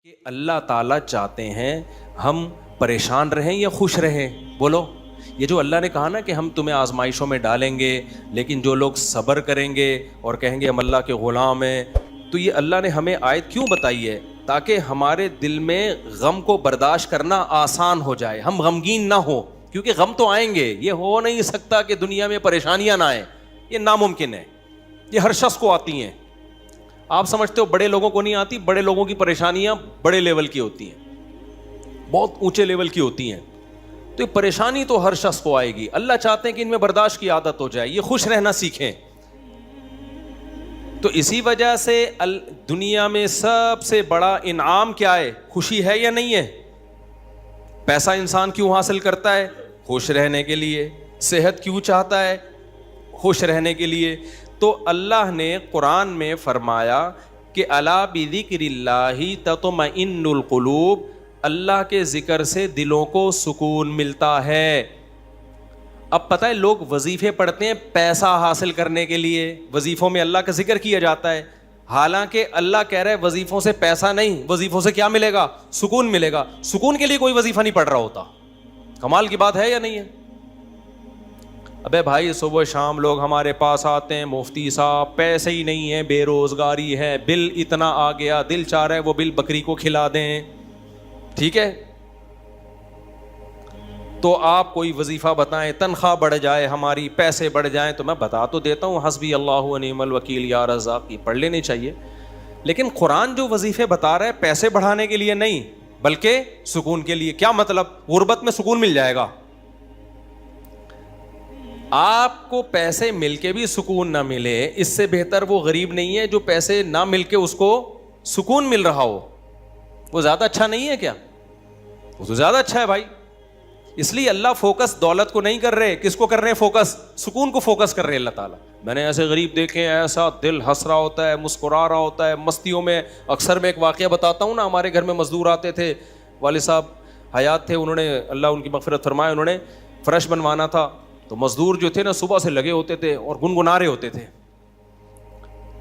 کہ اللہ تعالیٰ چاہتے ہیں ہم پریشان رہیں یا خوش رہیں؟ بولو. یہ جو اللہ نے کہا نا کہ ہم تمہیں آزمائشوں میں ڈالیں گے لیکن جو لوگ صبر کریں گے اور کہیں گے ہم اللہ کے غلام ہیں، تو یہ اللہ نے ہمیں آیت کیوں بتائی ہے؟ تاکہ ہمارے دل میں غم کو برداشت کرنا آسان ہو جائے، ہم غمگین نہ ہو، کیونکہ غم تو آئیں گے. یہ ہو نہیں سکتا کہ دنیا میں پریشانیاں نہ آئیں، یہ ناممکن ہے. یہ ہر شخص کو آتی ہیں. آپ سمجھتے ہو بڑے لوگوں کو نہیں آتی؟ بڑے لوگوں کی پریشانیاں بڑے لیول کی ہوتی ہیں، بہت اونچے لیول کی ہوتی ہیں. تو یہ پریشانی تو ہر شخص کو آئے گی. اللہ چاہتے ہیں کہ ان میں برداشت کی عادت ہو جائے، یہ خوش رہنا سیکھیں. تو اسی وجہ سے دنیا میں سب سے بڑا انعام کیا ہے؟ خوشی ہے یا نہیں ہے؟ پیسہ انسان کیوں حاصل کرتا ہے؟ خوش رہنے کے لیے. صحت کیوں چاہتا ہے؟ خوش رہنے کے لیے. تو اللہ نے قرآن میں فرمایا کہ الا بذکر اللہ تطمئن القلوب، اللہ کے ذکر سے دلوں کو سکون ملتا ہے. اب پتہ ہے لوگ وظیفے پڑھتے ہیں پیسہ حاصل کرنے کے لیے، وظیفوں میں اللہ کا ذکر کیا جاتا ہے، حالانکہ اللہ کہہ رہا ہے وظیفوں سے پیسہ نہیں، وظیفوں سے کیا ملے گا؟ سکون ملے گا. سکون کے لیے کوئی وظیفہ نہیں پڑھ رہا ہوتا. کمال کی بات ہے یا نہیں ہے؟ ابے بھائی صبح شام لوگ ہمارے پاس آتے ہیں، مفتی صاحب پیسے ہی نہیں ہیں، بے روزگاری ہے، بل اتنا آ گیا، دل چاہ رہا ہے وہ بل بکری کو کھلا دیں. ٹھیک ہے، تو آپ کوئی وظیفہ بتائیں، تنخواہ بڑھ جائے ہماری، پیسے بڑھ جائیں. تو میں بتا تو دیتا ہوں حسبی اللہ و نعم الوکیل یا رزاق، یہ پڑھ لینی چاہیے. لیکن قرآن جو وظیفے بتا رہا ہے پیسے بڑھانے کے لیے نہیں بلکہ سکون کے لیے. کیا مطلب؟ غربت میں سکون مل جائے گا. آپ کو پیسے مل کے بھی سکون نہ ملے، اس سے بہتر وہ غریب نہیں ہے جو پیسے نہ مل کے اس کو سکون مل رہا ہو. وہ زیادہ اچھا نہیں ہے کیا؟ وہ تو زیادہ اچھا ہے بھائی. اس لیے اللہ فوکس دولت کو نہیں کر رہے، کس کو کر رہے ہیں فوکس؟ سکون کو فوکس کر رہے ہیں اللہ تعالیٰ. میں نے ایسے غریب دیکھے ہیں، ایسا دل ہنس رہا ہوتا ہے، مسکرا رہا ہوتا ہے مستیوں میں. اکثر میں ایک واقعہ بتاتا ہوں نا، ہمارے گھر میں مزدور آتے تھے، والد صاحب حیات تھے، انہوں نے اللہ ان کی مغفرت فرمائے، انہوں نے فرش بنوانا تھا. تو مزدور جو تھے نا صبح سے لگے ہوتے تھے اور گنگنا رہے ہوتے تھے.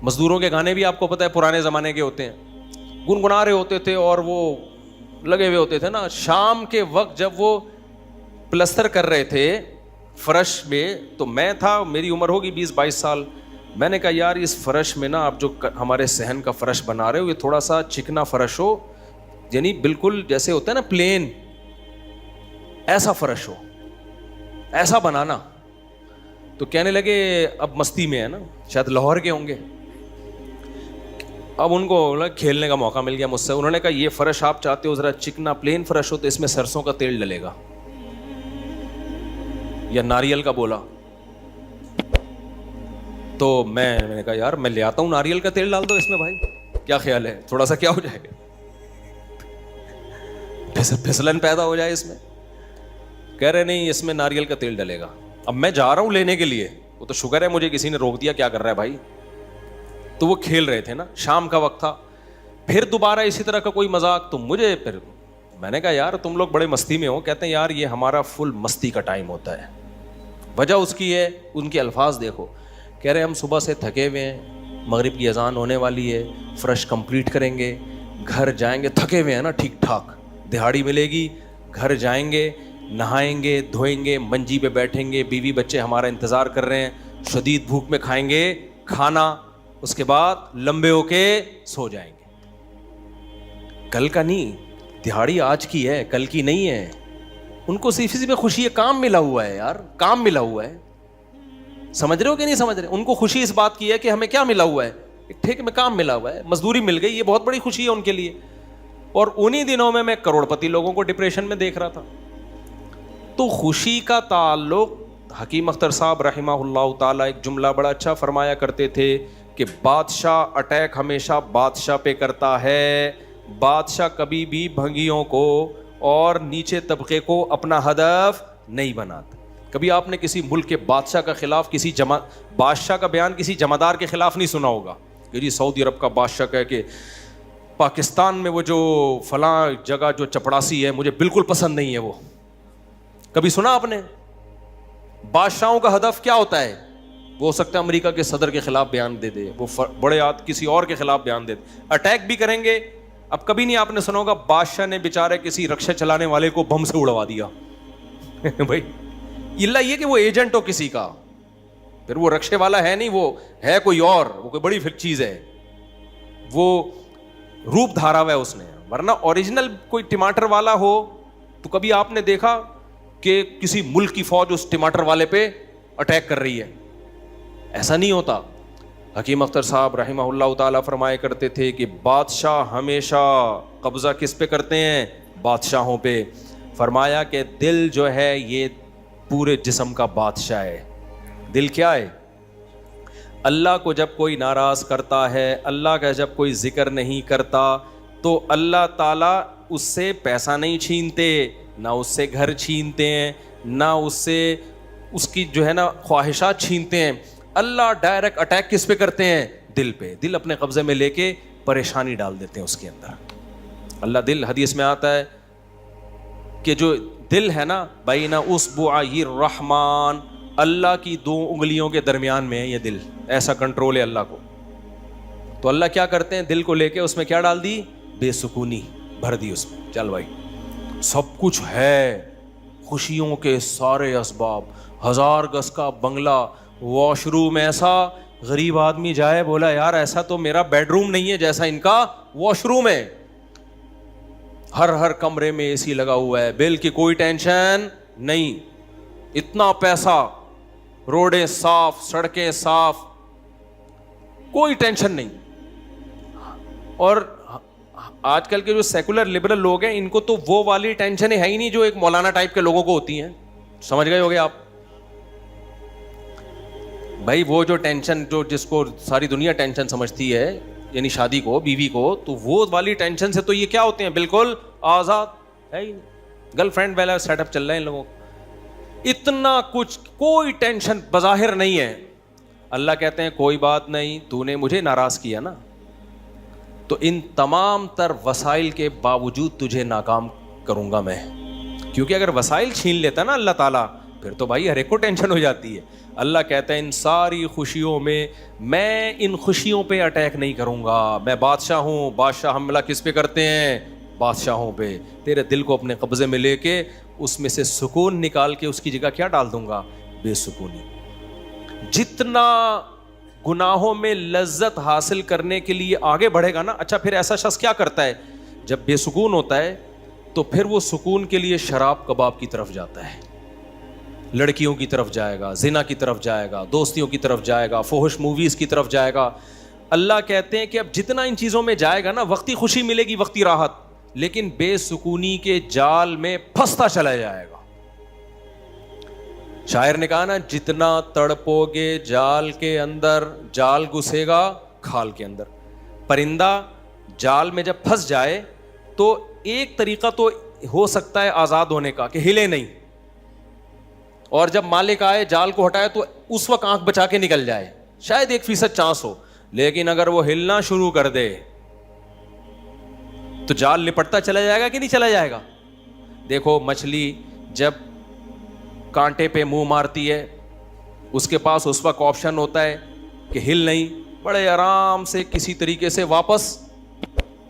مزدوروں کے گانے بھی آپ کو پتہ ہے پرانے زمانے کے ہوتے ہیں، گنگنا رہے ہوتے تھے اور وہ لگے ہوئے ہوتے تھے نا. شام کے وقت جب وہ پلستر کر رہے تھے فرش میں، تو میں تھا، میری عمر ہوگی 20-22 سال. میں نے کہا یار اس فرش میں نا آپ جو ہمارے صحن کا فرش بنا رہے ہو، یہ تھوڑا سا چکنا فرش ہو، یعنی بالکل جیسے ہوتا ہے نا پلین، ایسا فرش ہو، ایسا بنانا. تو کہنے لگے اب مستی میں ہے نا، شاید لاہور کے ہوں گے. اب ان کو کھیلنے کا موقع مل گیا مجھ سے. انہوں نے کہا یہ فرش آپ چاہتے ہو ذرا چکنا پلین فرش ہو تو اس میں سرسوں کا تیل ڈلے گا یا ناریل کا. بولا تو میں نے کہا یار میں لے آتا ہوں ناریل کا تیل ڈال دو اس میں بھائی، کیا خیال ہے؟ تھوڑا سا کیا ہو جائے گا، پھسلن پیدا ہو جائے اس میں. کہہ رہے نہیں اس میں ناریل کا تیل ڈلے گا. اب میں جا رہا ہوں لینے کے لیے، وہ تو شکر ہے مجھے کسی نے روک دیا، کیا کر رہا ہے بھائی. تو وہ کھیل رہے تھے نا، شام کا وقت تھا. پھر دوبارہ اسی طرح کا کوئی مذاق، تو مجھے پھر میں نے کہا یار تم لوگ بڑے مستی میں ہو. کہتے ہیں یار یہ ہمارا فل مستی کا ٹائم ہوتا ہے. وجہ اس کی ہے، ان کے الفاظ دیکھو. کہہ رہے ہم صبح سے تھکے ہوئے ہیں، مغرب کی اذان ہونے والی ہے، فرش کمپلیٹ کریں گے، گھر جائیں گے، تھکے ہوئے ہیں نا ٹھیک ٹھاک، دہاڑی ملے گی، گھر جائیں گے، نہائیں گے، دھوئیں گے، منجی پہ بیٹھیں گے، بیوی بچے ہمارا انتظار کر رہے ہیں، شدید بھوک میں کھائیں گے کھانا، اس کے بعد لمبے ہو کے سو جائیں گے. کل کا نہیں، دہاڑی آج کی ہے، کل کی نہیں ہے. ان کو صرف اسی میں خوشی ہے، کام ملا ہوا ہے یار، کام ملا ہوا ہے. سمجھ رہے ہو کہ نہیں سمجھ رہے؟ ان کو خوشی اس بات کی ہے کہ ہمیں کیا ملا ہوا ہے؟ ایک ٹھیک میں کام ملا ہوا ہے، مزدوری مل گئی، یہ بہت بڑی خوشی ہے ان کے لیے. اور انہی دنوں میں کروڑ پتی لوگوں کو ڈپریشن میں دیکھ رہا تھا. تو خوشی کا تعلق، حکیم اختر صاحب رحمہ اللہ تعالیٰ ایک جملہ بڑا اچھا فرمایا کرتے تھے کہ بادشاہ اٹیک ہمیشہ بادشاہ پہ کرتا ہے، بادشاہ کبھی بھی بھنگیوں کو اور نیچے طبقے کو اپنا ہدف نہیں بناتا. کبھی آپ نے کسی ملک کے بادشاہ کا خلاف، کسی بادشاہ کا بیان کسی جمعدار کے خلاف نہیں سنا ہوگا کہ جی سعودی عرب کا بادشاہ کہے کہ پاکستان میں وہ جو فلاں جگہ جو چپڑاسی ہے مجھے بالکل پسند نہیں ہے. وہ کبھی سنا آپ نے؟ بادشاہوں کا ہدف کیا ہوتا ہے؟ وہ ہو سکتا ہے امریکہ کے صدر کے خلاف بیان دے دے، وہ بڑے کسی اور کے خلاف بیان دے دے. اٹیک بھی کریں گے اب کبھی نہیں آپ نے سنا ہوگا بادشاہ نے بیچارے کسی رکشا چلانے والے کو بم سے اڑوا دیا بھائی اللہ یہ کہ وہ ایجنٹ ہو کسی کا, پھر وہ رکشے والا ہے نہیں, وہ ہے کوئی اور, وہ کوئی بڑی چیز ہے, وہ روپ دھارا ہوا ہے اس نے. ورنہ اوریجنل کوئی ٹماٹر والا ہو تو کبھی آپ نے دیکھا کہ کسی ملک کی فوج اس ٹماٹر والے پہ اٹیک کر رہی ہے؟ ایسا نہیں ہوتا. حکیم اختر صاحب رحمہ اللہ تعالیٰ فرمایا کرتے تھے کہ بادشاہ ہمیشہ قبضہ کس پہ کرتے ہیں؟ بادشاہوں پہ. فرمایا کہ دل جو ہے یہ پورے جسم کا بادشاہ ہے. دل کیا ہے؟ اللہ کو جب کوئی ناراض کرتا ہے, اللہ کا جب کوئی ذکر نہیں کرتا, تو اللہ تعالیٰ اس سے پیسہ نہیں چھینتے, نہ اس سے گھر چھینتے ہیں, نہ اس سے اس کی جو ہے نا خواہشات چھینتے ہیں. اللہ ڈائریکٹ اٹیک کس پہ کرتے ہیں؟ دل پہ. دل اپنے قبضے میں لے کے پریشانی ڈال دیتے ہیں اس کے اندر. اللہ دل, حدیث میں آتا ہے کہ جو دل ہے نا بین اصبعی الرحمن, اللہ کی 2 انگلیوں کے درمیان میں ہے یہ دل. ایسا کنٹرول ہے اللہ کو. تو اللہ کیا کرتے ہیں؟ دل کو لے کے اس میں کیا ڈال دی؟ بے سکونی بھر دی اس میں. چل بھائی سب کچھ ہے, خوشیوں کے سارے اسباب, 1000 گز کا بنگلہ, واش روم ایسا, غریب آدمی جائے بولا یار ایسا تو میرا بیڈ روم نہیں ہے جیسا ان کا واش روم ہے. ہر کمرے میں اے سی لگا ہوا ہے, بل کی کوئی ٹینشن نہیں, اتنا پیسہ, روڈیں صاف, سڑکیں صاف, کوئی ٹینشن نہیں. اور آج کل کے جو سیکولر لبرل لوگ ہیں ان کو تو وہ والی ٹینشن ہے ہی نہیں جو ایک مولانا ٹائپ کے لوگوں کو ہوتی ہیں. سمجھ گئے ہوگے آپ بھائی؟ وہ جو ٹینشن جو جس کو ساری دنیا ٹینشن سمجھتی ہے, یعنی شادی کو, بیوی کو, تو وہ والی ٹینشن سے تو یہ کیا ہوتے ہیں؟ بالکل آزاد ہے ہی نہیں. گرل فرینڈ والا سیٹ اپ چل رہا ہے ان لوگوں کو, اتنا کچھ, کوئی ٹینشن بظاہر نہیں ہے. اللہ کہتے ہیں کوئی بات نہیں, تو نے مجھے ناراض کیا نا, تو ان تمام تر وسائل کے باوجود تجھے ناکام کروں گا میں. کیونکہ اگر وسائل چھین لیتا نا اللہ تعالیٰ, پھر تو بھائی ہر ایک کو ٹینشن ہو جاتی ہے. اللہ کہتا ہے ان ساری خوشیوں میں ان خوشیوں پہ اٹیک نہیں کروں گا. میں بادشاہ ہوں, بادشاہ حملہ کس پہ کرتے ہیں؟ بادشاہوں پہ. تیرے دل کو اپنے قبضے میں لے کے اس میں سے سکون نکال کے اس کی جگہ کیا ڈال دوں گا؟ بے سکونی. جتنا گناہوں میں لذت حاصل کرنے کے لیے آگے بڑھے گا نا. اچھا پھر ایسا شخص کیا کرتا ہے جب بے سکون ہوتا ہے؟ تو پھر وہ سکون کے لیے شراب کباب کی طرف جاتا ہے, لڑکیوں کی طرف جائے گا, زنا کی طرف جائے گا, دوستیوں کی طرف جائے گا, فحش موویز کی طرف جائے گا. اللہ کہتے ہیں کہ اب جتنا ان چیزوں میں جائے گا نا, وقتی خوشی ملے گی, وقتی راحت, لیکن بے سکونی کے جال میں پھنستا چلا جائے گا. شاعر نے کہا نا, جتنا تڑپو گے جال کے اندر, جال گھسے گا کھال کے اندر. پرندہ جال میں جب پھنس جائے تو ایک طریقہ تو ہو سکتا ہے آزاد ہونے کا کہ ہلے نہیں, اور جب مالک آئے جال کو ہٹائے تو اس وقت آنکھ بچا کے نکل جائے, شاید 1% چانس ہو. لیکن اگر وہ ہلنا شروع کر دے تو جال لپٹتا چلا جائے گا کہ نہیں چلا جائے گا؟ دیکھو مچھلی جب کانٹے پہ منہ مارتی ہے, اس کے پاس اس وقت آپشن ہوتا ہے کہ ہل نہیں, بڑے آرام سے کسی طریقے سے واپس,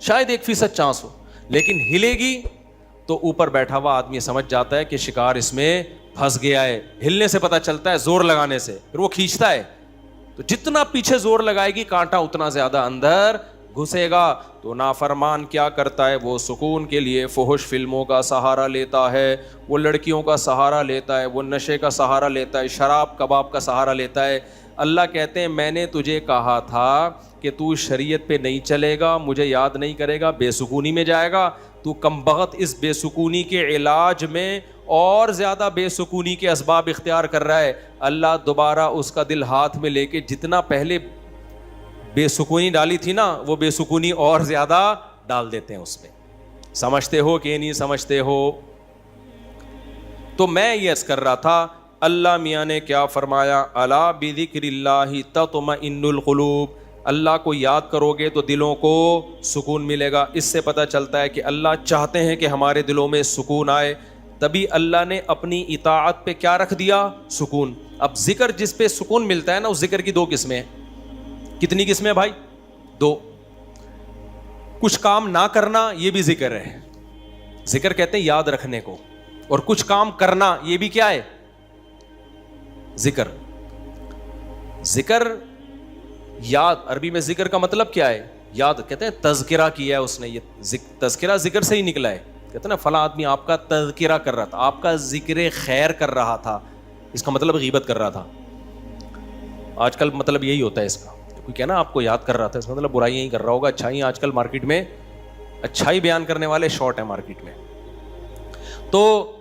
شاید 1% چانس ہو, لیکن ہلے گی تو اوپر بیٹھا ہوا آدمی سمجھ جاتا ہے کہ شکار اس میں پھنس گیا ہے. ہلنے سے پتہ چلتا ہے, زور لگانے سے, پھر وہ کھینچتا ہے. تو جتنا پیچھے زور لگائے گی کانٹا اتنا زیادہ اندر گھسے گا. تو نافرمان کیا کرتا ہے؟ وہ سکون کے لیے فحش فلموں کا سہارا لیتا ہے, وہ لڑکیوں کا سہارا لیتا ہے, وہ نشے کا سہارا لیتا ہے, شراب کباب کا سہارا لیتا ہے. اللہ کہتے ہیں میں نے تجھے کہا تھا کہ تو شریعت پہ نہیں چلے گا, مجھے یاد نہیں کرے گا, بے سکونی میں جائے گا. تو کمبخت اس بے سکونی کے علاج میں اور زیادہ بے سکونی کے اسباب اختیار کر رہا ہے. اللہ دوبارہ اس کا دل ہاتھ میں لے کے جتنا پہلے بے سکونی ڈالی تھی نا, وہ بے سکونی اور زیادہ ڈال دیتے ہیں اس میں. سمجھتے ہو کہ نہیں سمجھتے ہو؟ تو میں یہ عرض کر رہا تھا, اللہ میاں نے کیا فرمایا, الا بذکر اللہ تطمئن القلوب. اللہ کو یاد کرو گے تو دلوں کو سکون ملے گا. اس سے پتہ چلتا ہے کہ اللہ چاہتے ہیں کہ ہمارے دلوں میں سکون آئے, تبھی اللہ نے اپنی اطاعت پہ کیا رکھ دیا؟ سکون. اب ذکر جس پہ سکون ملتا ہے نا, اس ذکر کی 2 قسمیں ہیں. کتنی قسمیں بھائی؟ 2. کچھ کام نہ کرنا یہ بھی ذکر ہے. ذکر کہتے ہیں یاد رکھنے کو, اور کچھ کام کرنا یہ بھی کیا ہے؟ ذکر. ذکر یاد, عربی میں ذکر کا مطلب کیا ہے؟ یاد. کہتے ہیں تذکرہ کیا ہے اس نے, یہ تذکرہ ذکر سے ہی نکلا ہے. کہتے ہیں نا فلاں آدمی آپ کا تذکرہ کر رہا تھا, آپ کا ذکر خیر کر رہا تھا, اس کا مطلب غیبت کر رہا تھا. آج کل مطلب یہی ہوتا ہے اس کا, کوئی کہنا آپ کو یاد کر رہا تھا, اس کا مطلب برائیاں ہی کر رہا ہوگا. اچھائی آج کل مارکیٹ میں اچھائی بیان کرنے والے شارٹ ہیں مارکیٹ میں. تو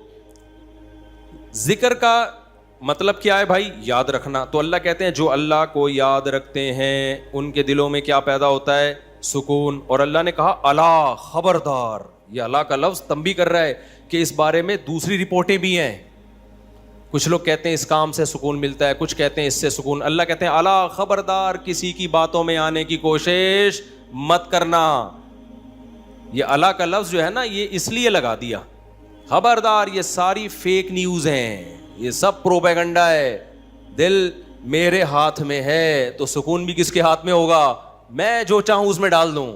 ذکر کا مطلب کیا ہے بھائی؟ یاد رکھنا. تو اللہ کہتے ہیں جو اللہ کو یاد رکھتے ہیں ان کے دلوں میں کیا پیدا ہوتا ہے؟ سکون. اور اللہ نے کہا الا, خبردار. یہ اللہ کا لفظ تنبیہ کر رہا ہے کہ اس بارے میں دوسری رپورٹیں بھی ہیں. کچھ لوگ کہتے ہیں اس کام سے سکون ملتا ہے, کچھ کہتے ہیں اس سے سکون. اللہ کہتے ہیں الا, خبردار, کسی کی باتوں میں آنے کی کوشش مت کرنا. یہ اللہ کا لفظ جو ہے نا, یہ اس لیے لگا دیا, خبردار, یہ ساری فیک نیوز ہیں, یہ سب پروپیگنڈا ہے. دل میرے ہاتھ میں ہے تو سکون بھی کس کے ہاتھ میں ہوگا؟ میں جو چاہوں اس میں ڈال دوں.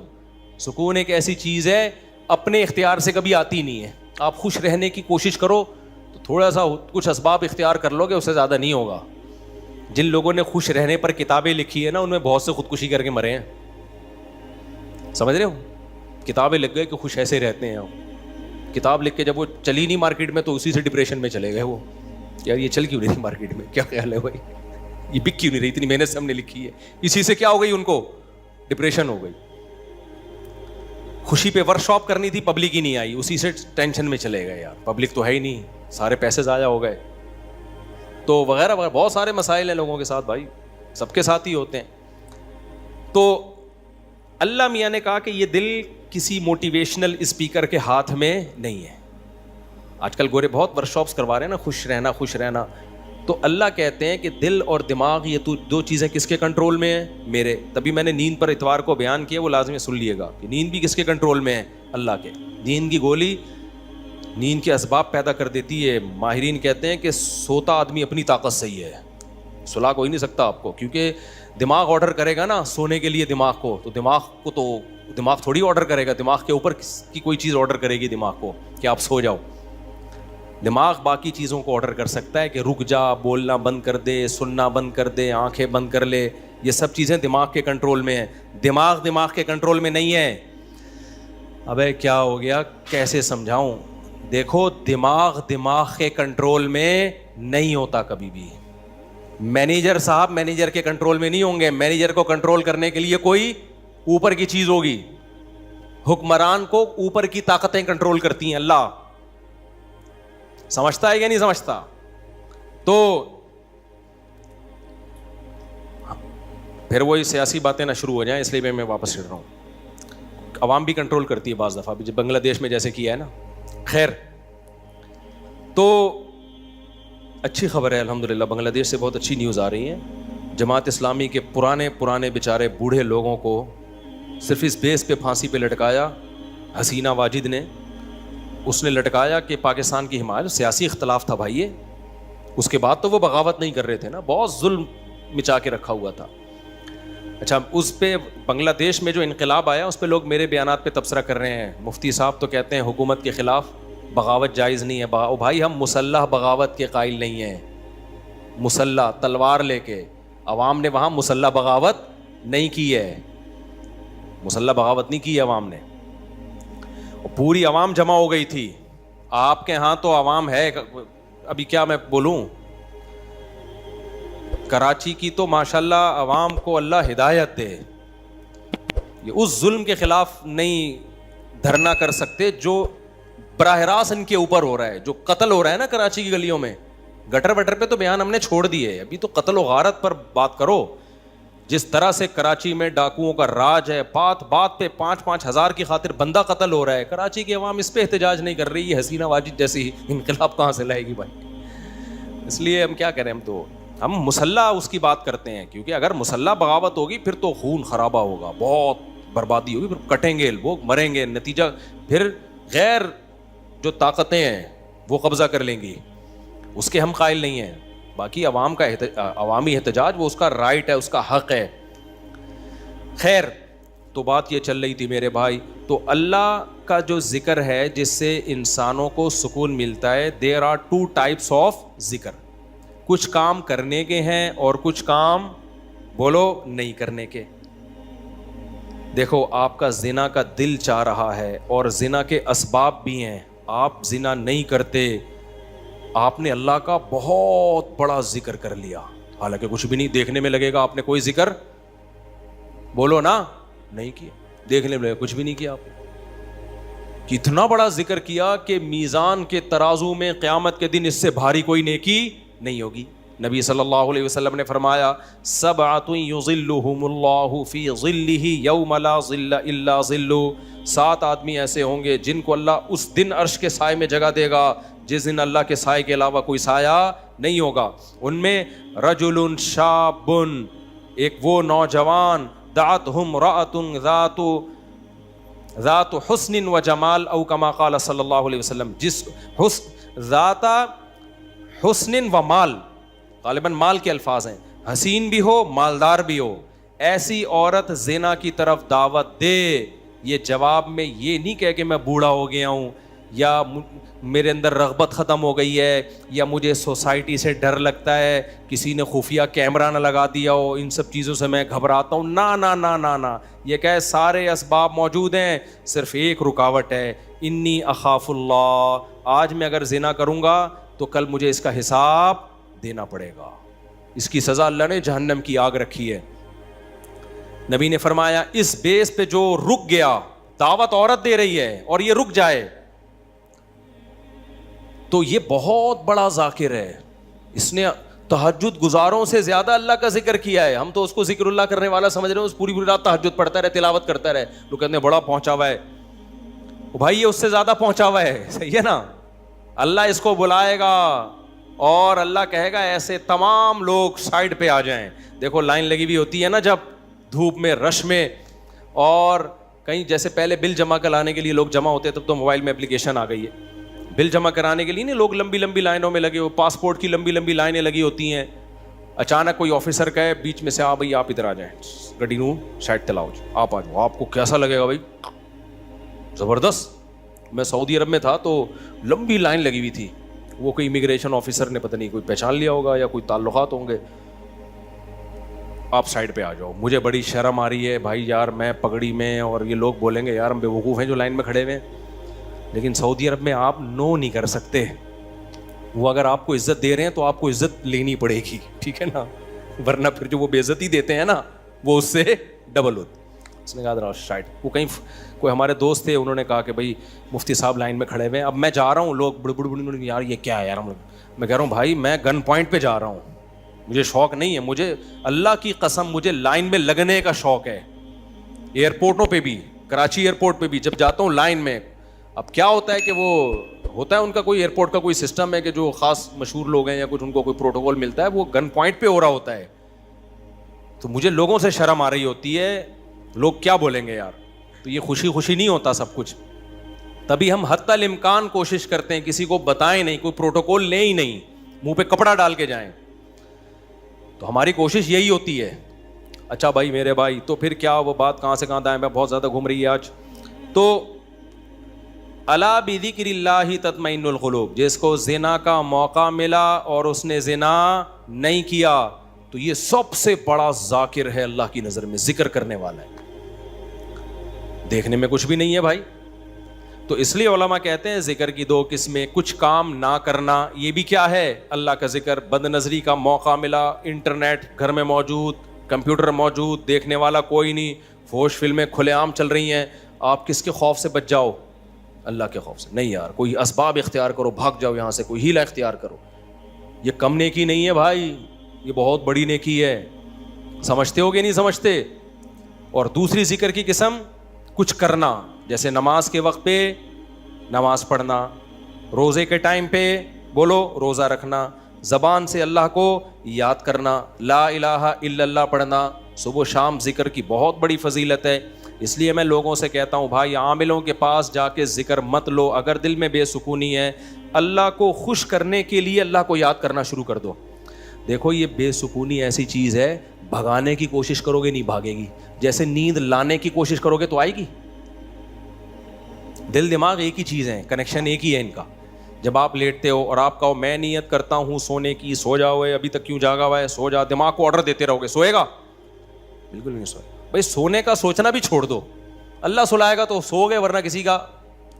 سکون ایک ایسی چیز ہے اپنے اختیار سے کبھی آتی نہیں ہے. آپ خوش رہنے کی کوشش کرو تو تھوڑا سا کچھ اسباب اختیار کر لو گے, اس سے زیادہ نہیں ہوگا. جن لوگوں نے خوش رہنے پر کتابیں لکھی ہیں نا, ان میں بہت سے خودکشی کر کے مرے ہیں. سمجھ رہے ہو؟ کتابیں لکھ گئے کہ خوش ایسے رہتے ہیں. کتاب لکھ کے جب وہ چلی نہیں مارکیٹ میں تو اسی سے ڈپریشن میں چلے گئے. وہ یار یہ چل کیوں نہیں مارکیٹ میں, کیا خیال ہے بھائی, یہ بک کیوں نہیں رہی, اتنی محنت سے ہم نے لکھی ہے. اسی سے کیا ہو گئی, ان کو ڈپریشن ہو گئی. خوشی پہ ورک شاپ کرنی تھی, پبلک ہی نہیں آئی, اسی سے ٹینشن میں چلے گئے. یار پبلک تو ہے ہی نہیں, سارے پیسے ضائع ہو گئے. تو وغیرہ وغیرہ بہت سارے مسائل ہیں لوگوں کے ساتھ بھائی, سب کے ساتھ ہی ہوتے ہیں. تو اللہ میاں نے کہا کہ یہ دل کسی موٹیویشنل اسپیکر کے ہاتھ میں نہیں ہے. آج کل گورے بہت ورک شاپس کروا رہے ہیں نا, خوش رہنا خوش رہنا. تو اللہ کہتے ہیں کہ دل اور دماغ یہ دو چیزیں کس کے کنٹرول میں ہیں؟ میرے. تبھی میں نے نیند پر اتوار کو بیان کیا, وہ لازمی سن لیے گا کہ نیند بھی کس کے کنٹرول میں ہے؟ اللہ کے. نیند کی گولی نیند کے اسباب پیدا کر دیتی ہے. ماہرین کہتے ہیں کہ سوتا آدمی اپنی طاقت سے ہی ہے, سلا کوئی نہیں سکتا آپ کو, کیونکہ دماغ آرڈر کرے گا نا سونے کے لیے دماغ کو, تو دماغ تھوڑی آرڈر کرے گا, دماغ کے اوپر کی کوئی چیز آرڈر کرے گی دماغ کو کہ آپ سو جاؤ. دماغ باقی چیزوں کو آرڈر کر سکتا ہے کہ رک جا, بولنا بند کر دے, سننا بند کر دے, آنکھیں بند کر لے. یہ سب چیزیں دماغ کے کنٹرول میں ہیں. دماغ کے کنٹرول میں نہیں ہے. ابے کیا ہو گیا, کیسے سمجھاؤں؟ دیکھو دماغ کے کنٹرول میں نہیں ہوتا کبھی بھی. مینیجر صاحب مینیجر کے کنٹرول میں نہیں ہوں گے. مینیجر کو کنٹرول کرنے کے لیے کوئی اوپر کی چیز ہوگی. حکمران کو اوپر کی طاقتیں کنٹرول کرتی ہیں. اللہ سمجھتا ہے یا نہیں سمجھتا؟ تو پھر وہی سیاسی باتیں نہ شروع ہو جائیں, اس لیے میں واپس چڑھ رہا ہوں. عوام بھی کنٹرول کرتی ہے بعض دفعہ, جب بنگلہ دیش میں جیسے کیا ہے نا. خیر, تو اچھی خبر ہے الحمدللہ, بنگلہ دیش سے بہت اچھی نیوز آ رہی ہیں. جماعت اسلامی کے پرانے بیچارے بوڑھے لوگوں کو صرف اس بیس پہ پھانسی پہ لٹکایا حسینہ واجد نے. اس نے لٹکایا کہ پاکستان کی حمایت, سیاسی اختلاف تھا بھائی یہ. اس کے بعد تو وہ بغاوت نہیں کر رہے تھے نا, بہت ظلم مچا کے رکھا ہوا تھا. اچھا, اس پہ بنگلہ دیش میں جو انقلاب آیا اس پہ لوگ میرے بیانات پہ تبصرہ کر رہے ہیں. مفتی صاحب تو کہتے ہیں حکومت کے خلاف بغاوت جائز نہیں ہے. بھائی ہم مسلح بغاوت کے قائل نہیں ہیں. مسلح تلوار لے کے, عوام نے وہاں مسلح بغاوت نہیں کی ہے. مسلح بغاوت نہیں کی ہے عوام نے. پوری عوام جمع ہو گئی تھی. آپ کے ہاں تو عوام ہے, ابھی کیا میں بولوں, کراچی کی تو ماشاءاللہ عوام کو اللہ ہدایت دے. یہ اس ظلم کے خلاف نہیں دھرنا کر سکتے جو براہ راست ان کے اوپر ہو رہا ہے, جو قتل ہو رہا ہے نا کراچی کی گلیوں میں. گٹر وٹر پہ تو بیان ہم نے چھوڑ دیے, ابھی تو قتل و غارت پر بات کرو. جس طرح سے کراچی میں ڈاکوؤں کا راج ہے, بات پہ 5-5 ہزار کی خاطر بندہ قتل ہو رہا ہے. کراچی کی عوام اس پہ احتجاج نہیں کر رہی. یہ حسینہ واجد جیسی انقلاب کہاں سے لائے گی بھائی؟ اس لیے ہم کیا کریں, ہم مسلح اس کی بات کرتے ہیں, کیونکہ اگر مسلح بغاوت ہوگی پھر تو خون خرابہ ہوگا, بہت بربادی ہوگی, پھر کٹیں گے لوگ, مریں گے. نتیجہ پھر غیر جو طاقتیں ہیں وہ قبضہ کر لیں گی. اس کے ہم قائل نہیں ہیں. باقی عوام کا عوامی احتجاج وہ اس کا رائٹ ہے, اس کا حق ہے. خیر, تو بات یہ چل رہی تھی میرے بھائی, تو اللہ کا جو ذکر ہے جس سے انسانوں کو سکون ملتا ہے, there are two types of ذکر. کچھ کام کرنے کے ہیں اور کچھ کام بولو نہیں کرنے کے. دیکھو آپ کا زنا کا دل چاہ رہا ہے اور زنا کے اسباب بھی ہیں, آپ زنا نہیں کرتے, آپ نے اللہ کا بہت بڑا ذکر کر لیا, حالانکہ کچھ بھی نہیں, دیکھنے میں لگے گا آپ نے کوئی ذکر بولو نا نہیں کیا, دیکھنے میں لگے کچھ بھی نہیں کیا آپ نے. کتنا بڑا ذکر کیا کہ میزان کے ترازو میں قیامت کے دن اس سے بھاری کوئی نیکی نہیں ہوگی. نبی صلی اللہ علیہ وسلم نے فرمایا, سبعۃ یظلھم اللہ فی ظلہ یوم لا ظل الا ظلہ, 7 آدمی ایسے ہوں گے جن کو اللہ اس دن عرش کے سائے میں جگہ دے گا جس دن اللہ کے سائے کے علاوہ کوئی سایہ نہیں ہوگا. ان میں رجل شاب, ایک وہ نوجوان, دعتہ امرأۃ ذات حسن و جمال او کما قال صلی اللہ علیہ وسلم, جس ذات حسن و مال, غالباً مال کے الفاظ ہیں, حسین بھی ہو مالدار بھی ہو, ایسی عورت زنا کی طرف دعوت دے. یہ جواب میں یہ نہیں کہے کہ میں بوڑھا ہو گیا ہوں یا میرے اندر رغبت ختم ہو گئی ہے یا مجھے سوسائٹی سے ڈر لگتا ہے, کسی نے خفیہ کیمرہ نہ لگا دیا ہو, ان سب چیزوں سے میں گھبراتا ہوں. نا نا نا نا نا, یہ کہے سارے اسباب موجود ہیں, صرف ایک رکاوٹ ہے, انی اخاف اللہ, آج میں اگر زنا کروں گا تو کل مجھے اس کا حساب دینا پڑے گا, اس کی سزا اللہ نے جہنم کی آگ رکھی ہے. نبی نے فرمایا اس بیس پہ جو رک گیا, دعوت عورت دے رہی ہے اور یہ رک جائے تو یہ بہت بڑا ذاکر ہے, اس نے تہجد گزاروں سے زیادہ اللہ کا ذکر کیا ہے. ہم تو اس کو ذکر اللہ کرنے والا سمجھ رہے ہیں, اس پوری رات تہجد پڑھتا رہے, تلاوت کرتا رہے, لوگ کہتے ہیں بڑا پہنچا ہوا ہے. بھائی یہ اس سے زیادہ پہنچا ہوا ہے, صحیح ہے نا. اللہ اس کو بلائے گا اور اللہ کہے گا ایسے تمام لوگ سائڈ پہ آ جائیں. دیکھو لائن لگی ہوئی ہوتی ہے نا جب دھوپ میں, رش میں, اور کہیں جیسے پہلے بل جمع کرانے کے لیے لوگ جمع ہوتے, تب تو موبائل میں اپلیکیشن آ گئی ہے, بل جمع کرانے کے لیے نہیں لوگ لمبی لمبی لائنوں میں لگے ہو, پاسپورٹ کی لمبی لمبی لائنیں لگی ہوتی ہیں. اچانک کوئی آفیسر کہے بیچ میں سے, بھائی آپ ادھر آ جائیں, گڈی نو سائڈ تلاؤ, آپ آ جاؤ. آپ کو کیسا لگے گا بھائی؟ زبردست. میں سعودی عرب میں تھا تو لمبی لائن لگی ہوئی تھی, وہ کوئی امیگریشن آفیسر نے پتہ نہیں کوئی پہچان لیا ہوگا یا کوئی تعلقات ہوں گے, آپ سائڈ پہ آ جاؤ. مجھے بڑی شرم آ رہی ہے بھائی یار, میں پگڑی میں, اور یہ لوگ بولیں گے یار ہم بے وقوف ہیں جو لائن میں کھڑے ہوئے ہیں, لیکن سعودی عرب میں آپ نو نہیں کر سکتے. وہ اگر آپ کو عزت دے رہے ہیں تو آپ کو عزت لینی پڑے گی, ٹھیک ہے نا, ورنہ پھر جو وہ بے عزتی دیتے ہیں نا وہ اس سے ڈبل ہوتی. اس نے کہا شاید وہ کہیں کوئی ہمارے دوست تھے, انہوں نے کہا کہ بھائی مفتی صاحب لائن میں کھڑے ہوئے ہیں, اب میں جا رہا ہوں, لوگ بڑے بڑے یار یہ کیا ہے یار, میں کہہ رہا ہوں بھائی میں گن پوائنٹ پہ جا رہا ہوں, مجھے شوق نہیں ہے, مجھے اللہ کی قسم مجھے لائن میں لگنے کا شوق ہے. ایئرپورٹوں پہ بھی, کراچی ایئرپورٹ پہ بھی جب جاتا ہوں لائن میں, اب کیا ہوتا ہے کہ وہ ہوتا ہے ان کا کوئی ایئرپورٹ کا کوئی سسٹم ہے کہ جو خاص مشہور لوگ ہیں یا کچھ ان کو کوئی پروٹوکول ملتا ہے, وہ گن پوائنٹ پہ ہو رہا ہوتا ہے, تو مجھے لوگوں سے شرم آ رہی ہوتی ہے, لوگ کیا بولیں گے یار. تو یہ خوشی خوشی نہیں ہوتا سب کچھ, تبھی ہم حتی الامکان کوشش کرتے ہیں کسی کو بتائیں نہیں, کوئی پروٹوکول لیں ہی نہیں, منہ پہ کپڑا ڈال کے جائیں. تو ہماری کوشش یہی ہوتی ہے. اچھا بھائی میرے بھائی, تو پھر کیا وہ بات کہاں سے کہاں دائیں میں بہت زیادہ گھوم رہی ہے آج. تو الا بذکر اللہ تطمئن القلوب, جس کو زنا کا موقع ملا اور اس نے زنا نہیں کیا تو یہ سب سے بڑا ذاکر ہے اللہ کی نظر میں, ذکر کرنے والا ہے. دیکھنے میں کچھ بھی نہیں ہے بھائی. تو اس لیے علماء کہتے ہیں ذکر کی 2 قسمیں, کچھ کام نہ کرنا, یہ بھی کیا ہے اللہ کا ذکر. بد نظری کا موقع ملا, انٹرنیٹ گھر میں موجود, کمپیوٹر موجود, دیکھنے والا کوئی نہیں, فحش فلمیں کھلے عام چل رہی ہیں, آپ کس کے خوف سے بچ جاؤ؟ اللہ کے خوف سے. نہیں یار, کوئی اسباب اختیار کرو, بھاگ جاؤ یہاں سے, کوئی ہیلہ اختیار کرو. یہ کم نیکی نہیں ہے بھائی, یہ بہت بڑی نیکی ہے. سمجھتے ہو کہ نہیں سمجھتے؟ اور دوسری ذکر کی قسم کچھ کرنا, جیسے نماز کے وقت پہ نماز پڑھنا, روزے کے ٹائم پہ بولو روزہ رکھنا, زبان سے اللہ کو یاد کرنا, لا الہ الا اللہ پڑھنا. صبح و شام ذکر کی بہت بڑی فضیلت ہے. اس لیے میں لوگوں سے کہتا ہوں بھائی عاملوں کے پاس جا کے ذکر مت لو. اگر دل میں بے سکونی ہے, اللہ کو خوش کرنے کے لیے اللہ کو یاد کرنا شروع کر دو. دیکھو یہ بے سکونی ایسی چیز ہے, بھگانے کی کوشش کرو گے نہیں بھاگے گی, جیسے نیند لانے کی کوشش کرو گے تو آئے گی. دل دماغ ایک ہی چیز ہے, کنیکشن ایک ہی ہے ان کا. جب آپ لیٹتے ہو اور آپ کہو میں نیت کرتا ہوں سونے کی, سو جاؤ, ابھی تک کیوں جاگا ہوا ہے, سو جا, دماغ کو آرڈر دیتے رہو گے, سوئے گا؟ بالکل نہیں سوئے گا. بھائی سونے کا سوچنا بھی چھوڑ دو, اللہ سلائے گا تو سو گئے, ورنہ کسی کا,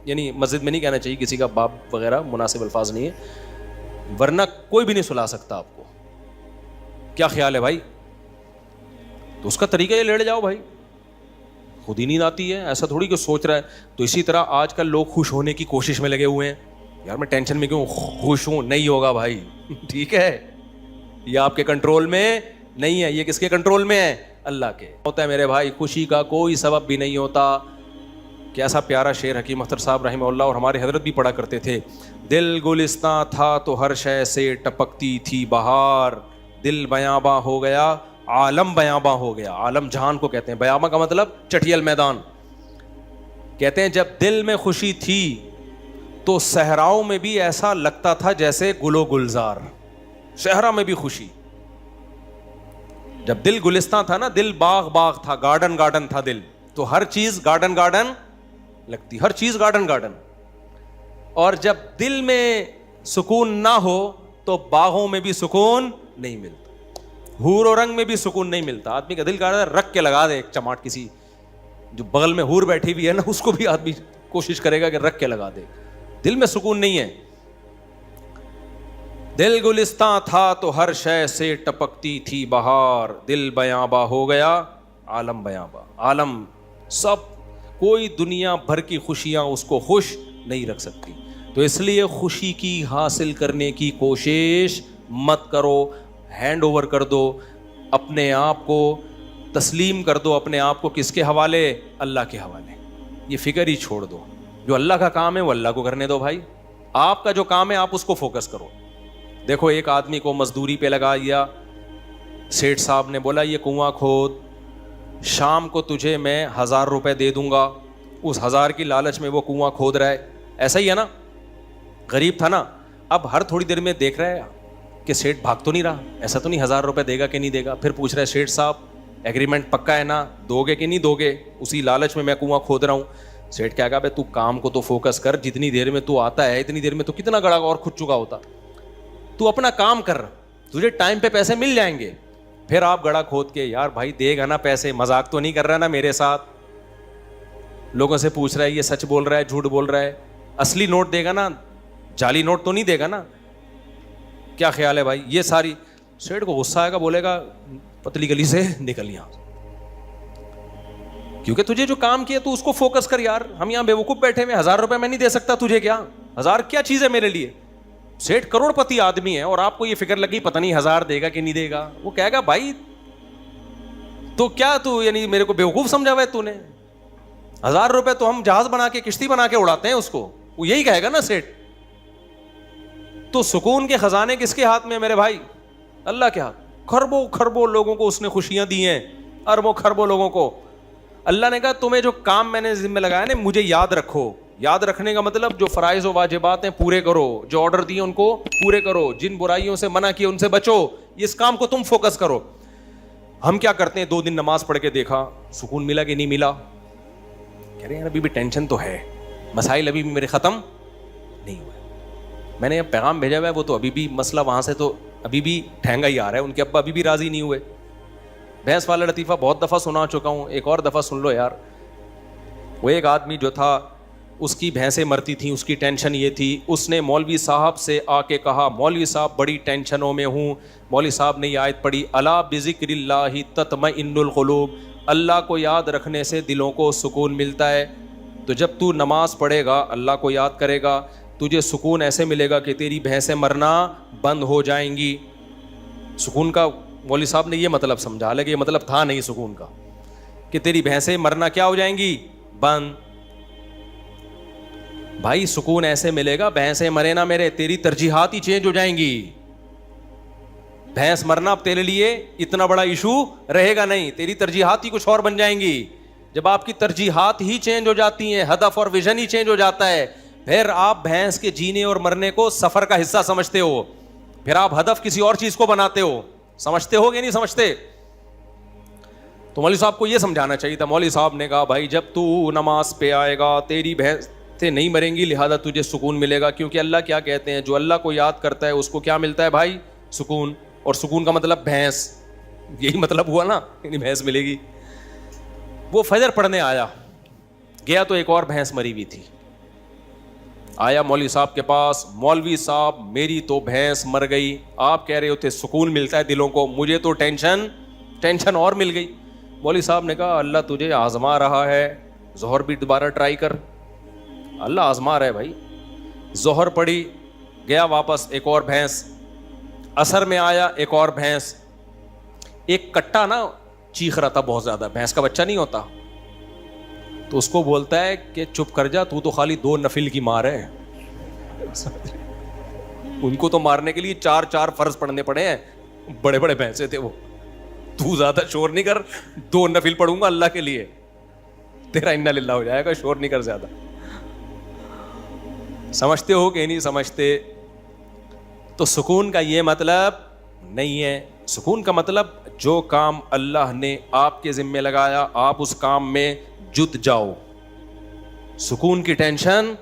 یعنی مسجد میں نہیں کہنا چاہیے, کسی کا باپ وغیرہ مناسب الفاظ نہیں ہے, ورنہ کوئی بھی نہیں سلا سکتا آپ کو. کیا خیال ہے بھائی؟ تو اس کا طریقہ یہ لیٹ جاؤ بھائی, خود ہی نیند آتی ہے, ایسا تھوڑی کہ سوچ رہا ہے. تو اسی طرح آج کل لوگ خوش ہونے کی کوشش میں لگے ہوئے ہیں, یار میں ٹینشن میں کیوں خوش ہوں, نہیں ہوگا بھائی. ٹھیک ہے, یہ آپ کے کنٹرول میں نہیں ہے, یہ کس کے کنٹرول میں ہے؟ اللہ کے. ہوتا ہے میرے بھائی, خوشی کا کوئی سبب بھی نہیں ہوتا. کیسا پیارا شعر حکیم اختر صاحب رحمہ اللہ اور ہمارے حضرت بھی پڑھا کرتے تھے. دل گلستاں تھا تو ہر شے سے ٹپکتی تھی بہار, دل بیاباں ہو گیا عالم بیاباں ہو گیا. عالم جہان کو کہتے ہیں, بیاباں کا مطلب چٹیل میدان. کہتے ہیں جب دل میں خوشی تھی تو صحراؤں میں بھی ایسا لگتا تھا جیسے گل و گلزار. صحرا میں بھی خوشی. جب دل گلستان تھا نا, دل باغ باغ تھا, گارڈن گارڈن تھا دل, تو ہر چیز گارڈن گارڈن لگتی, ہر چیز گارڈن گارڈن. اور جب دل میں سکون نہ ہو تو باغوں میں بھی سکون نہیں ملتا, حور و رنگ میں بھی سکون نہیں ملتا. آدمی کا دل کہہ رہا ہے رکھ کے لگا دے ایک چماٹ, کسی جو بغل میں حور بیٹھی ہوئی ہے نا اس کو بھی آدمی کوشش کرے گا کہ رکھ کے لگا دے. دل میں سکون نہیں ہے. دل گلستان تھا تو ہر شے سے ٹپکتی تھی بہار, دل بیاباں ہو گیا عالم بیاباں. عالم سب, کوئی دنیا بھر کی خوشیاں اس کو خوش نہیں رکھ سکتی. تو اس لیے خوشی کی حاصل کرنے کی کوشش مت کرو, ہینڈ اوور کر دو اپنے آپ کو, تسلیم کر دو اپنے آپ کو. کس کے حوالے؟ اللہ کے حوالے. یہ فکر ہی چھوڑ دو, جو اللہ کا کام ہے وہ اللہ کو کرنے دو بھائی. آپ کا جو کام ہے آپ اس کو فوکس کرو. دیکھو ایک آدمی کو مزدوری پہ لگا دیا, سیٹھ صاحب نے بولا یہ کنواں کھود, شام کو تجھے میں 1000 روپے دے دوں گا. اس 1000 کی لالچ میں وہ کنواں کھود رہا ہے. ایسا ہی ہے نا, غریب تھا نا, اب ہر تھوڑی دیر میں دیکھ رہا ہے کہ سیٹھ بھاگ تو نہیں رہا, ایسا تو نہیں 1000 روپے دے گا کہ نہیں دے گا. پھر پوچھ رہا ہے سیٹھ صاحب ایگریمنٹ پکا ہے نا, دو گے کہ نہیں دو گے؟ اسی لالچ میں کنواں کھود رہا ہوں. سیٹھ کیا کہا بھائی تو کام کو تو فوکس کر, جتنی دیر میں تو آتا ہے اتنی دیر میں تو کتنا گڑا اور کھد چکا ہوتا. تو اپنا کام کر, تجھے ٹائم پہ پیسے مل جائیں گے. پھر آپ گڑا کھود کے, یار بھائی دے گا نا پیسے, مذاق تو نہیں کر رہا نا میرے ساتھ؟ لوگوں سے پوچھ رہا ہے یہ سچ بول رہا ہے جھوٹ بول رہا ہے, اصلی نوٹ دے گا نا, جعلی نوٹ تو نہیں دے گا نا؟ کیا خیال ہے بھائی؟ یہ ساری. سیٹھ کو غصہ آئے گا, بولے گا پتلی گلی سے نکل یہاں, کیونکہ تجھے جو کام کیا تو اس کو فوکس کر. یار ہم یہاں بیوقوف بیٹھے ہوئے, 1000 روپے میں نہیں دے سکتا تجھے, کیا 1000 کیا چیز ہے میرے لیے؟ سیٹھ کروڑ پتی آدمی ہے اور آپ کو یہ فکر لگی پتہ نہیں 1000 دے گا کہ نہیں دے گا. وہ کہے گا بھائی تو کیا تو یعنی میرے کو بیوقوف سمجھا ہوا ہے تو نے؟ 1000 روپے تو ہم جہاز بنا کے کشتی بنا کے اڑاتے ہیں اس کو, وہ یہی کہے گا نا سیٹھ. تو سکون کے خزانے کس کے ہاتھ میں میرے بھائی؟ اللہ کے ہاتھ. کھربوں کھربوں لوگوں کو اس نے خوشیاں دی ہیں, اربوں کھربوں لوگوں کو. اللہ نے کہا تمہیں جو کام میں نے ذمہ لگایا نا مجھے یاد رکھو. یاد رکھنے کا مطلب جو فرائض و واجبات ہیں پورے کرو, جو آرڈر دیے ان کو پورے کرو, جن برائیوں سے منع کیے ان سے بچو. اس کام کو تم فوکس کرو. ہم کیا کرتے ہیں, 2 دن نماز پڑھ کے دیکھا سکون ملا کہ نہیں ملا, کہہ رہے ہیں ابھی بھی ٹینشن تو ہے, مسائل ابھی بھی میرے ختم نہیں ہوئے. میں نے پیغام بھیجا ہوا ہے, وہ تو ابھی بھی مسئلہ وہاں سے تو ابھی بھی ٹھہنگا ہی آ رہا ہے, ان کے ابا ابھی بھی راضی نہیں ہوئے. بھینس والا لطیفہ بہت دفعہ سنا چکا ہوں, ایک اور دفعہ سن لو یار. وہ ایک آدمی جو تھا اس کی بھینسیں مرتی تھیں, اس کی ٹینشن یہ تھی, اس نے مولوی صاحب سے آ کے کہا مولوی صاحب بڑی ٹینشنوں میں ہوں. مولوی صاحب نے یہ آیت پڑھی الا بذکر اللہ تطمئن القلوب, اللہ کو یاد رکھنے سے دلوں کو سکون ملتا ہے. تو جب تو نماز پڑھے گا اللہ کو یاد کرے گا, تجھے سکون ایسے ملے گا کہ تیری بھینسیں مرنا بند ہو جائیں گی. سکون کا مولوی صاحب نے یہ مطلب سمجھا, حالانکہ یہ مطلب تھا نہیں سکون کا, کہ تیری بھینسیں مرنا کیا ہو جائیں گی, بند. بھائی سکون ایسے ملے گا, بھینسیں مرے نہ میرے, تیری ترجیحات ہی چینج ہو جائیں گی. بھینس مرنا اب تیرے لیے اتنا بڑا ایشو رہے گا نہیں, تیری ترجیحات ہی کچھ اور بن جائیں گی. جب آپ کی ترجیحات ہی چینج ہو جاتی ہیں, ہدف اور ویژن ہی چینج ہو جاتا ہے, پھر آپ بھینس کے جینے اور مرنے کو سفر کا حصہ سمجھتے ہو, پھر آپ ہدف کسی اور چیز کو بناتے ہو. سمجھتے ہو کہ نہیں سمجھتے؟ تو مولوی صاحب کو یہ سمجھانا چاہیے تھا. مولوی صاحب نے کہا بھائی جب تو نماز پہ آئے گا تیری بھینسیں نہیں مریں گی, لہذا تجھے سکون ملے گا, کیونکہ اللہ کیا کہتے ہیں, جو اللہ کو یاد کرتا ہے اس کو کیا ملتا ہے بھائی, سکون. اور سکون کا مطلب بھینس, یہی مطلب ہوا نا, یعنی بھینس ملے گی. وہ فجر پڑھنے آیا, گیا تو ایک اور بھینس مری ہوئی تھی. آیا مولوی صاحب کے پاس, مولوی صاحب میری تو بھینس مر گئی, آپ کہہ رہے ہوتے سکون ملتا ہے دلوں کو, مجھے تو ٹینشن اور مل گئی. مولوی صاحب نے کہا اللہ تجھے آزما رہا ہے, ظہر بھی دوبارہ ٹرائی کر, اللہ آزما رہا ہے بھائی. ظہر پڑھی, گیا واپس, ایک اور بھینس. عصر میں آیا, ایک اور بھینس. ایک کٹا نا چیخ رہا تھا بہت زیادہ, بھینس کا بچہ نہیں ہوتا, تو اس کو بولتا ہے کہ چپ کر جا, تو خالی 2 نفل کی مار ہے. ان کو تو مارنے کے لیے 4 فرض پڑھنے پڑے ہیں, بڑے بڑے بھینسے تھے وہ. تو زیادہ شور نہیں کر, 2 نفل پڑھوں گا اللہ کے لیے, تیرا انا للہ ہو جائے گا, شور نہیں کر زیادہ. سمجھتے ہو کہ نہیں سمجھتے؟ تو سکون کا یہ مطلب نہیں ہے. سکون کا مطلب جو کام اللہ نے آپ کے ذمے لگایا آپ اس کام میں جت جاؤ. سکون کی ٹینشن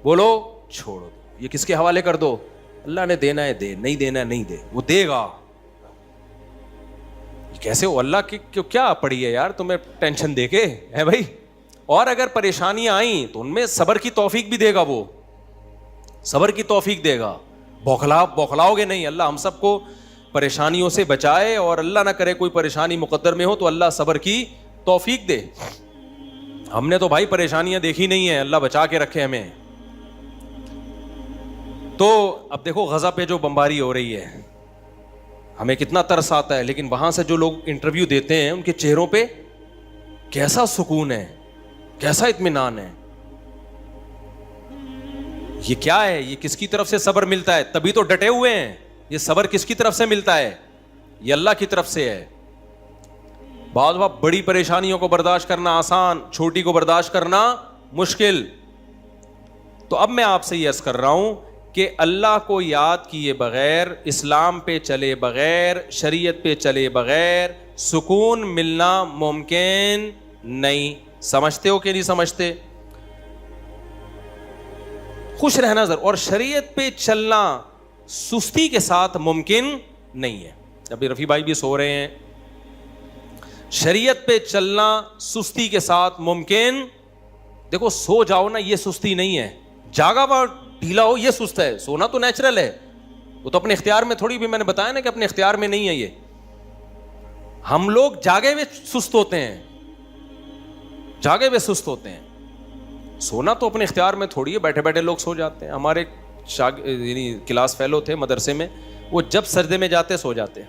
بولو چھوڑو, یہ کس کے حوالے کر دو, اللہ نے دینا ہے دے, نہیں دینا ہے نہیں دے, وہ دے گا. کیسے ہو, اللہ کی کیا پڑی ہے یار تمہیں ٹینشن دے کے ہے بھائی. اور اگر پریشانیاں آئیں تو ان میں صبر کی توفیق بھی دے گا, وہ صبر کی توفیق دے گا. بوکھلاؤ گے نہیں. اللہ ہم سب کو پریشانیوں سے بچائے, اور اللہ نہ کرے کوئی پریشانی مقدر میں ہو تو اللہ صبر کی توفیق دے. ہم نے تو بھائی پریشانیاں دیکھی نہیں ہیں, اللہ بچا کے رکھے ہمیں. تو اب دیکھو غزہ پہ جو بمباری ہو رہی ہے, ہمیں کتنا ترس آتا ہے, لیکن وہاں سے جو لوگ انٹرویو دیتے ہیں ان کے چہروں پہ کیسا سکون ہے, کیسا اطمینان ہے. یہ کیا ہے, یہ کس کی طرف سے صبر ملتا ہے؟ تبھی تو ڈٹے ہوئے ہیں. یہ صبر کس کی طرف سے ملتا ہے؟ یہ اللہ کی طرف سے ہے. بعض وقت بڑی پریشانیوں کو برداشت کرنا آسان, چھوٹی کو برداشت کرنا مشکل. تو اب میں آپ سے یہ عرض کر رہا ہوں کہ اللہ کو یاد کیے بغیر, اسلام پہ چلے بغیر, شریعت پہ چلے بغیر سکون ملنا ممکن نہیں. سمجھتے ہو کہ نہیں سمجھتے؟ خوش رہنا ضرور, اور شریعت پہ چلنا سستی کے ساتھ ممکن نہیں ہے. ابھی رفیع بھائی بھی سو رہے ہیں. شریعت پہ چلنا سستی کے ساتھ ممکن, دیکھو سو جاؤ نا یہ سستی نہیں ہے, جاگا ہوا ڈھیلا ہو یہ سست ہے. سونا تو نیچرل ہے, وہ تو اپنے اختیار میں تھوڑی, بھی میں نے بتایا نا کہ اپنے اختیار میں نہیں ہے. یہ ہم لوگ جاگے ہوئے سست ہوتے ہیں, جاگے ہوئے سست ہوتے ہیں. سونا تو اپنے اختیار میں تھوڑی ہے, بیٹھے بیٹھے لوگ سو جاتے ہیں. ہمارے یعنی کلاس فیلو تھے مدرسے میں, وہ جب سجدے میں جاتے سو جاتے,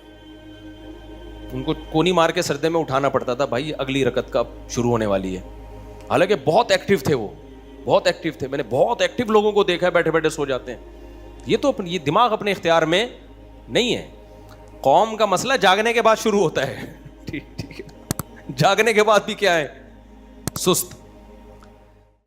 ان کو کونی مار کے سجدے میں اٹھانا پڑتا تھا, بھائی اگلی رکعت کا شروع ہونے والی ہے. حالانکہ بہت ایکٹیو تھے وہ, بہت ایکٹیو تھے. میں نے بہت ایکٹیو لوگوں کو دیکھا ہے بیٹھے بیٹھے سو جاتے ہیں. یہ تو یہ دماغ اپنے اختیار میں نہیں ہے. قوم کا مسئلہ جاگنے کے بعد شروع ہوتا ہے. ٹھیک ہے, جاگنے کے بعد بھی کیا ہے, سست.